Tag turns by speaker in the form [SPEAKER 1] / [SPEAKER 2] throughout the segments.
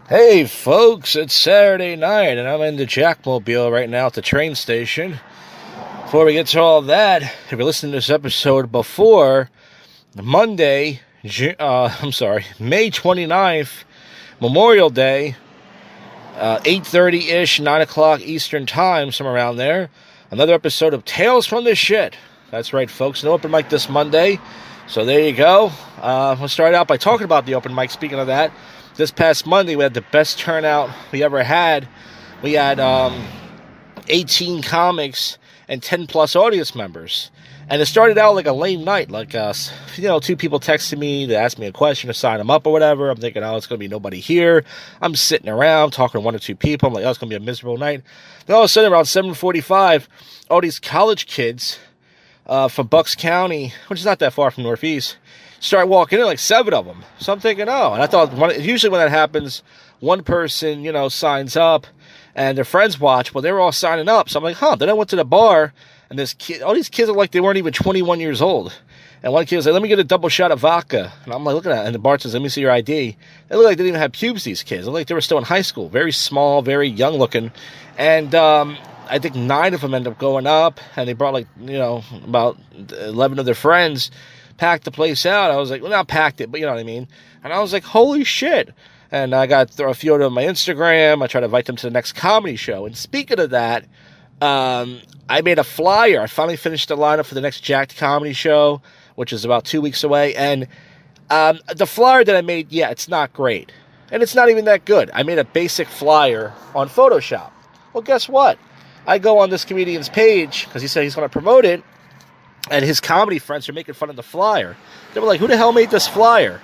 [SPEAKER 1] Hey folks, it's Saturday night and I'm in the Jak-mobile right now at the train station. Before we get to all that, if you're listening to this episode before Monday, May 29th, Memorial Day, 8:30-ish, 9 o'clock Eastern Time, somewhere around there, another episode of Tales from the Shit. That's right, folks, no open mic this Monday, so there you go. We'll start out by talking about the open mic. Speaking of that, this past Monday, we had the best turnout we ever had. We had 18 comics and 10-plus audience members. And it started out like a lame night. Like, two people texted me to ask me a question to sign them up or whatever. I'm thinking, it's going to be nobody here. I'm sitting around talking to one or two people. I'm like, it's going to be a miserable night. Then all of a sudden, around 7:45, all these college kids from Bucks County, which is not that far from Northeast, start walking in, like 7 of them. So I'm thinking, and I thought, usually when that happens, one person, signs up and their friends watch. Well, they were all signing up. So I'm like, Then I went to the bar and all these kids are like, they weren't even 21 years old. And one kid was like, let me get a double shot of vodka. And I'm like, look at that. And the bar says, let me see your ID. They look like they didn't even have pubes, these kids. They look like they were still in high school. Very small, very young looking. And, I think 9 of them ended up going up, and they brought about 11 of their friends, packed the place out. I was like, well, not packed it, but you know what I mean. And I was like, holy shit. And I got a few of them on my Instagram. I tried to invite them to the next comedy show. And speaking of that, I made a flyer. I finally finished the lineup for the next Jacked comedy show, which is about 2 weeks away. And the flyer that I made, it's not great. And it's not even that good. I made a basic flyer on Photoshop. Well, guess what? I go on this comedian's page, because he said he's going to promote it, and his comedy friends are making fun of the flyer. They were like, who the hell made this flyer?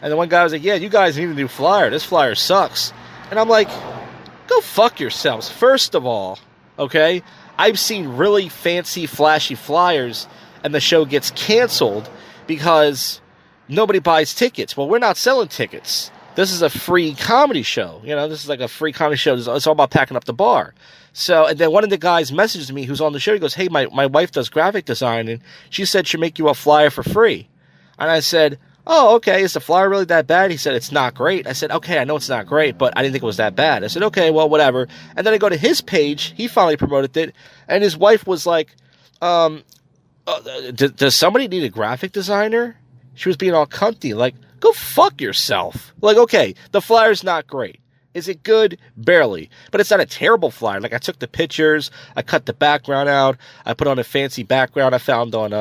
[SPEAKER 1] And the one guy was like, yeah, you guys need a new flyer. This flyer sucks. And I'm like, go fuck yourselves. First of all, okay, I've seen really fancy, flashy flyers, and the show gets canceled because nobody buys tickets. Well, we're not selling tickets. This is a free comedy show. This is like a free comedy show. It's all about packing up the bar. So, and then one of the guys messages me who's on the show. He goes, hey, my wife does graphic design, and she said she'll make you a flyer for free. And I said, oh, okay, is the flyer really that bad? He said, it's not great. I said, okay, I know it's not great, but I didn't think it was that bad. I said, okay, well, whatever. And then I go to his page. He finally promoted it, and his wife was like, does somebody need a graphic designer? She was being all cunty, like, go fuck yourself. Like, okay, the flyer's not great. Is it good? Barely. But it's not a terrible flyer. Like, I took the pictures, I cut the background out, I put on a fancy background I found on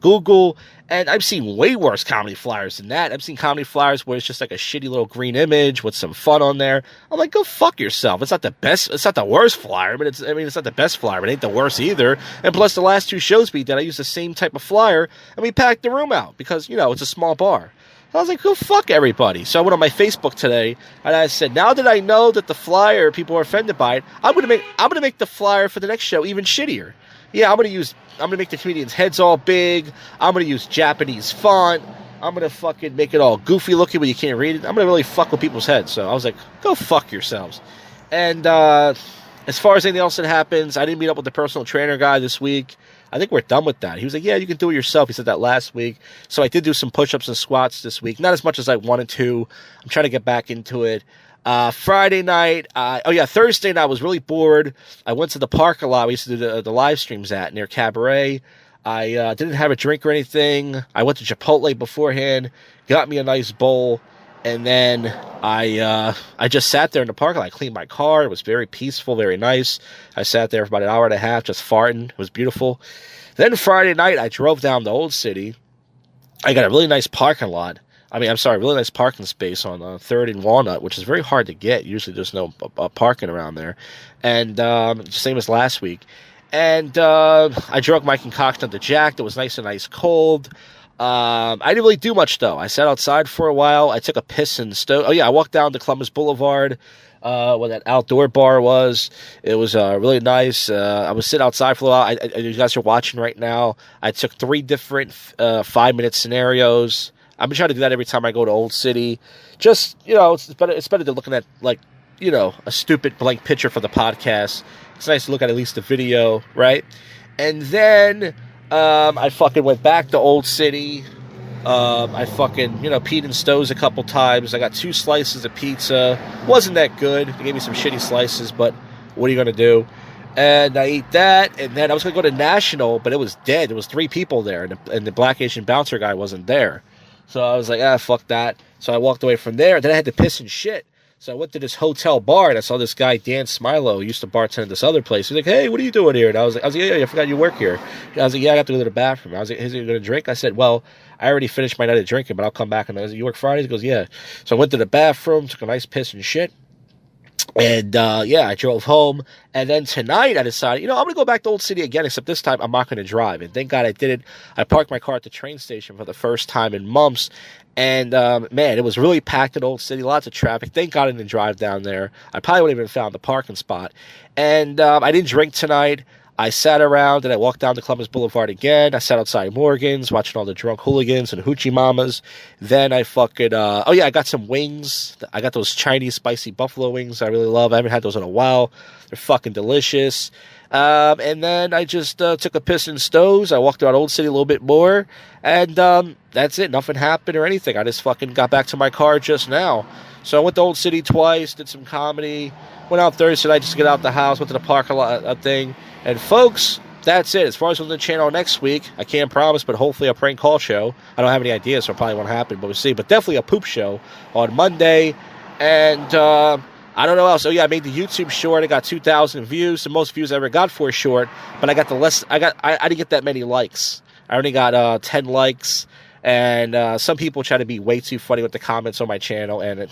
[SPEAKER 1] Google, and I've seen way worse comedy flyers than that. I've seen comedy flyers where it's just like a shitty little green image with some fun on there. I'm like, go fuck yourself. It's not the best, it's not the worst flyer, but it's not the best flyer, but it ain't the worst either. And plus, the last 2 shows we did, I used the same type of flyer, and we packed the room out because, it's a small bar. I was like, go fuck everybody. So I went on my Facebook today, and I said, now that I know that the flyer, people are offended by it, I'm gonna make the flyer for the next show even shittier. Yeah, I'm gonna make the comedians' heads all big. I'm gonna use Japanese font. I'm gonna fucking make it all goofy looking when you can't read it. I'm gonna really fuck with people's heads. So I was like, go fuck yourselves. And as far as anything else that happens, I didn't meet up with the personal trainer guy this week. I think we're done with that. He was like, yeah, you can do it yourself. He said that last week. So I did do some push-ups and squats this week. Not as much as I wanted to. I'm trying to get back into it. Friday night, Thursday night, I was really bored. I went to the park a lot. We used to do the live streams near Cabaret. I didn't have a drink or anything. I went to Chipotle beforehand, got me a nice bowl, and then I just sat there in the parking lot. I cleaned my car. It was very peaceful, very nice. I sat there for about an hour and a half just farting. It was beautiful. Then Friday night, I drove down to Old City. I got a really nice parking lot. Really nice parking space on 3rd and Walnut, which is very hard to get. Usually there's no parking around there. And same as last week. And I drunk my concoction at the Jack. It was nice and ice cold. I didn't really do much, though. I sat outside for a while. I took a piss in the stove. I walked down to Columbus Boulevard, where that outdoor bar was. It was really nice. I was sitting outside for a while. You guys are watching right now. I took 3 different 5-minute scenarios. I've been trying to do that every time I go to Old City. Just, it's better than looking at, a stupid blank picture for the podcast. It's nice to look at least the video, right? And then I fucking went back to Old City. I fucking, peed in stoves a couple times. I got 2 slices of pizza. Wasn't that good. They gave me some shitty slices, but what are you going to do? And I ate that, and then I was going to go to National, but it was dead. There was 3 people there, and the Black Asian bouncer guy wasn't there. So I was like, fuck that. So I walked away from there. Then I had to piss and shit. So I went to this hotel bar, and I saw this guy, Dan Smilo, who used to bartend at this other place. He's like, hey, what are you doing here? And I was like, yeah, I forgot you work here. And I was like, yeah, I have to go to the bathroom. I was like, is he going to drink? I said, well, I already finished my night of drinking, but I'll come back. And I was like, you work Fridays? He goes, yeah. So I went to the bathroom, took a nice piss and shit. And, I drove home. And then tonight I decided, I'm going to go back to Old City again, except this time I'm not going to drive. And thank God I did it. I parked my car at the train station for the first time in months. And, man, it was really packed at Old City, lots of traffic. Thank God I didn't drive down there. I probably wouldn't even found the parking spot. And I didn't drink tonight. I sat around and I walked down to Columbus Boulevard again. I sat outside Morgan's watching all the drunk hooligans and hoochie mamas. Then I fucking, I got some wings. I got those Chinese spicy buffalo wings I really love. I haven't had those in a while. They're fucking delicious. And then I just took a piss in stoves. I walked around Old City a little bit more. And that's it. Nothing happened or anything. I just fucking got back to my car just now. So I went to Old City twice, did some comedy. Went out Thursday night just to get out the house. Went to the parking lot thing. And folks, that's it. As far as on the channel next week, I can't promise, but hopefully a prank call show. I don't have any ideas, so it probably won't happen, but we'll see. But definitely a poop show on Monday. And I don't know else. Oh yeah, I made the YouTube short. I got 2,000 views, the most views I ever got for a short. But I got I didn't get that many likes. I only got 10 likes. And some people try to be way too funny with the comments on my channel. And,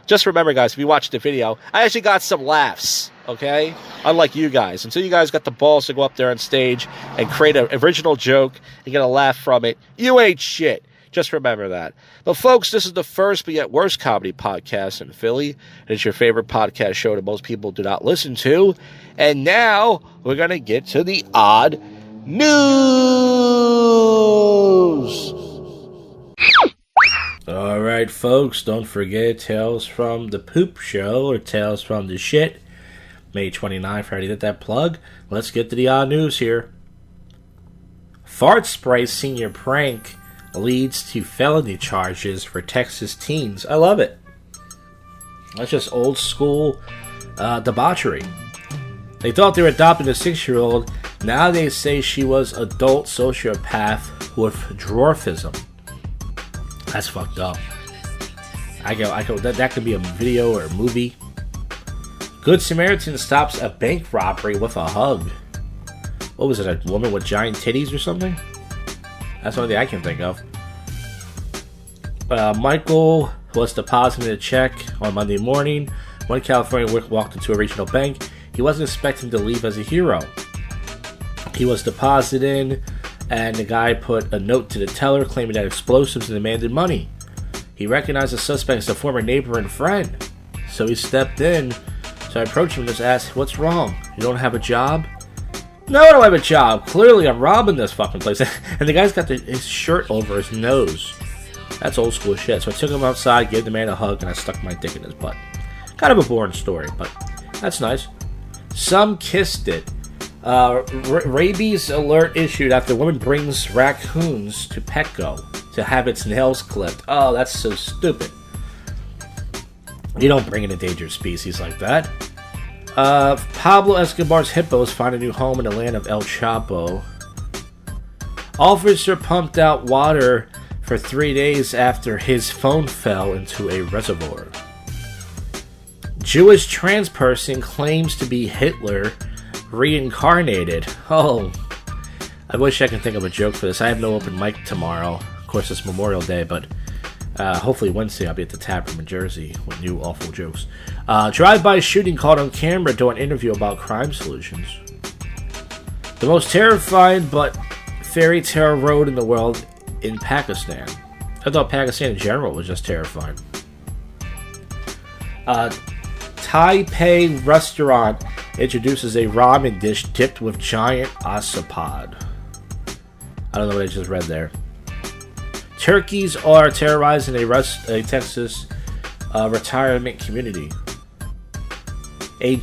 [SPEAKER 1] just remember, guys, if you watch the video, I actually got some laughs, okay? Unlike you guys. Until you guys got the balls to go up there on stage and create an original joke and get a laugh from it, you ain't shit. Just remember that. But, folks, this is the first but yet worst comedy podcast in Philly. It's your favorite podcast show that most people do not listen to. And now we're going to get to the odd news. All right, folks, don't forget Tales from the Poop Show or Tales from the Shit. May 29th, I already did that plug. Let's get to the odd news here. Fart spray senior prank leads to felony charges for Texas teens. I love it. That's just old school debauchery. They thought they were adopting a 6-year-old. Now they say she was adult sociopath with dwarfism. That's fucked up. That could be a video or a movie. Good Samaritan stops a bank robbery with a hug. What was it, a woman with giant titties or something? That's the only thing I can think of. Michael was depositing a check on Monday morning. When California walked into a regional bank, he wasn't expecting to leave as a hero. He was depositing, and the guy put a note to the teller claiming that explosives and demanded money. He recognized the suspect as a former neighbor and friend, so he stepped in. So I approached him and just asked, "What's wrong? You don't have a job?" "No, I don't have a job. Clearly, I'm robbing this fucking place." And the guy's got his shirt over his nose. That's old school shit. So I took him outside, gave the man a hug, and I stuck my dick in his butt. Kind of a boring story, but that's nice. Some kissed it. Rabies alert issued after woman brings raccoons to Petco to have its nails clipped. Oh, that's so stupid. You don't bring in a endangered species like that. Pablo Escobar's hippos find a new home in the land of El Chapo. Officer pumped out water for 3 days after his phone fell into a reservoir. Jewish trans person claims to be Hitler reincarnated. Oh, I wish I could think of a joke for this. I have no open mic tomorrow. Of course, it's Memorial Day, but hopefully Wednesday I'll be at the tap room in Jersey with new awful jokes. Drive-by shooting caught on camera during an interview about crime solutions. The most terrifying but fairy tale road in the world in Pakistan. I thought Pakistan in general was just terrifying. Taipei restaurant introduces a ramen dish dipped with giant octopod. I don't know what I just read there. Turkeys are terrorizing a Texas retirement community. A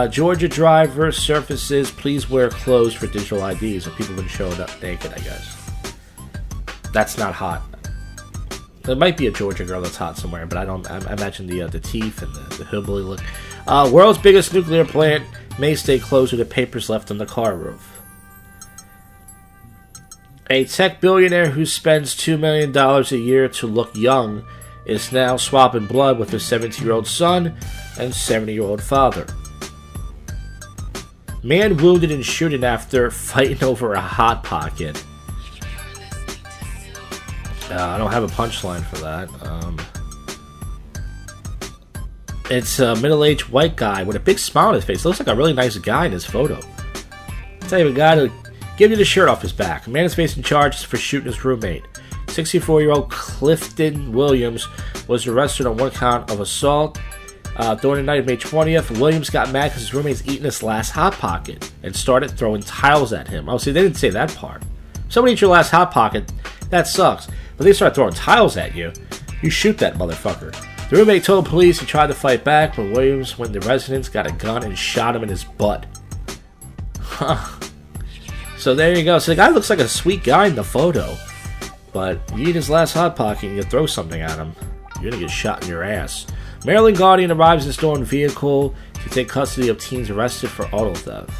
[SPEAKER 1] Georgia driver surfaces, "Please wear clothes for digital IDs." So people have been showing up naked, I guess. That's not hot. There might be a Georgia girl that's hot somewhere, but I imagine the teeth and the hillbilly look. World's biggest nuclear plant may stay closed with the papers left on the car roof. A tech billionaire who spends $2 million a year to look young is now swapping blood with his 17-year-old son and 70-year-old father. Man wounded in shooting after fighting over a Hot Pocket. I don't have a punchline for that. It's a middle-aged white guy with a big smile on his face. Looks like a really nice guy in his photo. I'll tell you, a guy to give you the shirt off his back. A man is facing charges for shooting his roommate. 64-year-old Clifton Williams was arrested on one count of assault. During the night of May 20th, Williams got mad because his roommate's eating his last Hot Pocket and started throwing tiles at him. Oh, see, they didn't say that part. If somebody eats your last Hot Pocket, that sucks. But they start throwing tiles at you, you shoot that motherfucker. The roommate told police he tried to fight back, but Williams went to the residence, got a gun, and shot him in his butt. Huh. So there you go. So the guy looks like a sweet guy in the photo. But you eat his last Hot Pocket and you throw something at him, you're going to get shot in your ass. Maryland Guardian arrives in stolen vehicle to take custody of teens arrested for auto theft.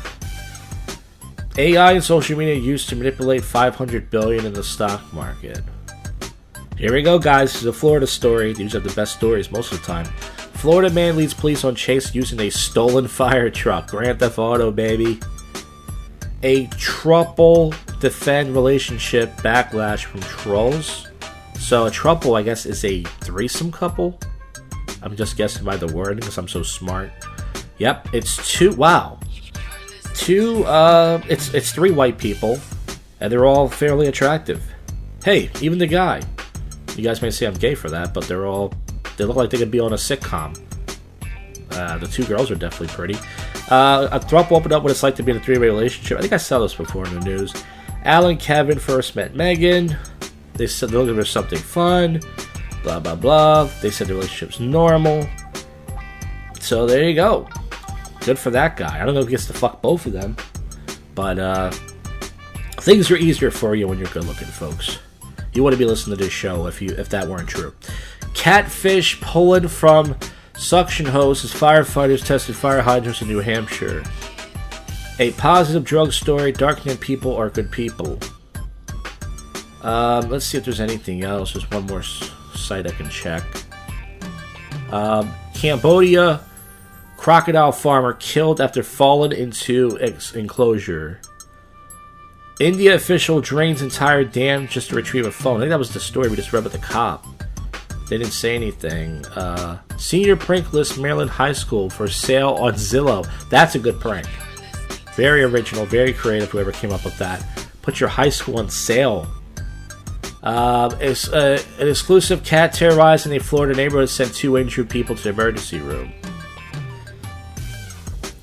[SPEAKER 1] AI and social media used to manipulate $500 billion in the stock market. Here we go, guys. This is a Florida story. These are the best stories most of the time. Florida man leads police on chase using a stolen fire truck. Grand Theft Auto, baby. A trouble defend relationship backlash from trolls. So a trouble, I guess, is a threesome couple. I'm just guessing by the word because I'm so smart. Yep, it's two. Wow, it's three white people, and they're all fairly attractive. Hey, even the guy. You guys may say I'm gay for that, but they look like they could be on a sitcom. The two girls are definitely pretty. A throuple opened up what it's like to be in a three-way relationship. I think I saw this before in the news. Al and Kevin first met Megan. They said they're looking for something fun. Blah, blah, blah. They said the relationship's normal. So there you go. Good for that guy. I don't know if he gets to fuck both of them. But things are easier for you when you're good looking, folks. You wouldn't be listening to this show if that weren't true. Catfish pulling from suction hose as firefighters tested fire hydrants in New Hampshire. A positive drug story. Dark-skinned people are good people. Let's see if there's anything else. There's one more site I can check. Cambodia. Crocodile farmer killed after falling into enclosure. India official drains entire dam just to retrieve a phone. I think that was the story we just read about the cop. They didn't say anything. Senior prank lists Maryland High School for sale on Zillow. That's a good prank. Very original, very creative, whoever came up with that. Put your high school on sale. It's an exclusive cat terrorizing a Florida neighborhood sent 2 injured people to the emergency room.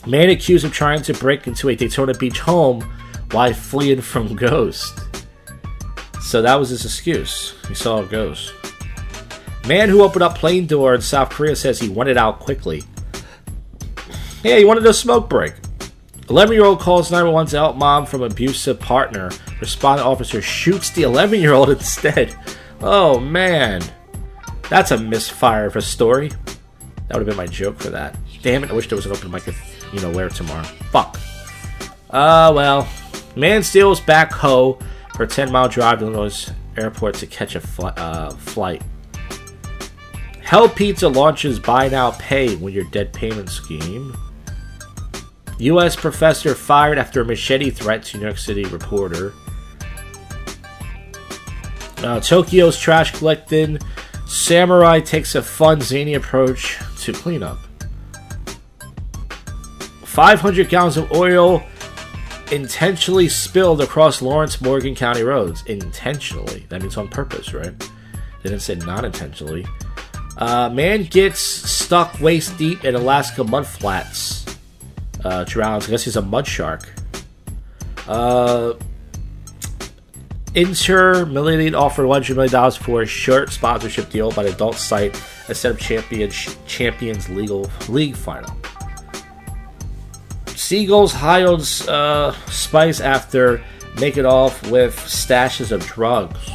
[SPEAKER 1] Man accused of trying to break into a Daytona Beach home while fleeing from ghost. So that was his excuse. He saw a ghost. Man who opened up plane door in South Korea says he wanted out quickly. Yeah, he wanted a smoke break. 11-year-old calls 911 to help mom from abusive partner. Responding officer shoots the 11-year-old instead. Oh, man. That's a misfire of a story. That would have been my joke for that. Damn it, I wish there was an open mic where tomorrow. Fuck. Well. Man steals backhoe for a 10-mile drive to Illinois airport to catch a flight. Hell Pizza launches buy now pay when you're dead payment scheme. U.S. professor fired after a machete threat to New York City reporter. Tokyo's trash collecting. Samurai takes a fun, zany approach to cleanup. 500 gallons of oil intentionally spilled across Lawrence Morgan County roads. Intentionally. That means on purpose, right? They didn't say not intentionally. Man gets stuck waist deep in Alaska mudflats. Drowns. I guess he's a mud shark. Inter Millennium offered $100 million for a shirt sponsorship deal by the adult site instead of Champions League final. Seagulls high on spice after making off with stashes of drugs.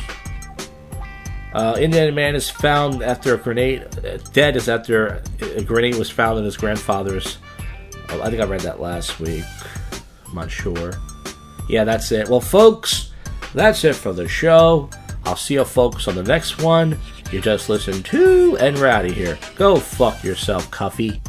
[SPEAKER 1] Indian man is found after a grenade. Dead is after a grenade was found in his grandfather's. I think I read that last week. I'm not sure. Yeah, that's it. Well, folks, that's it for the show. I'll see you folks on the next one. You just listened to, and we're out of here. Go fuck yourself, Cuffy.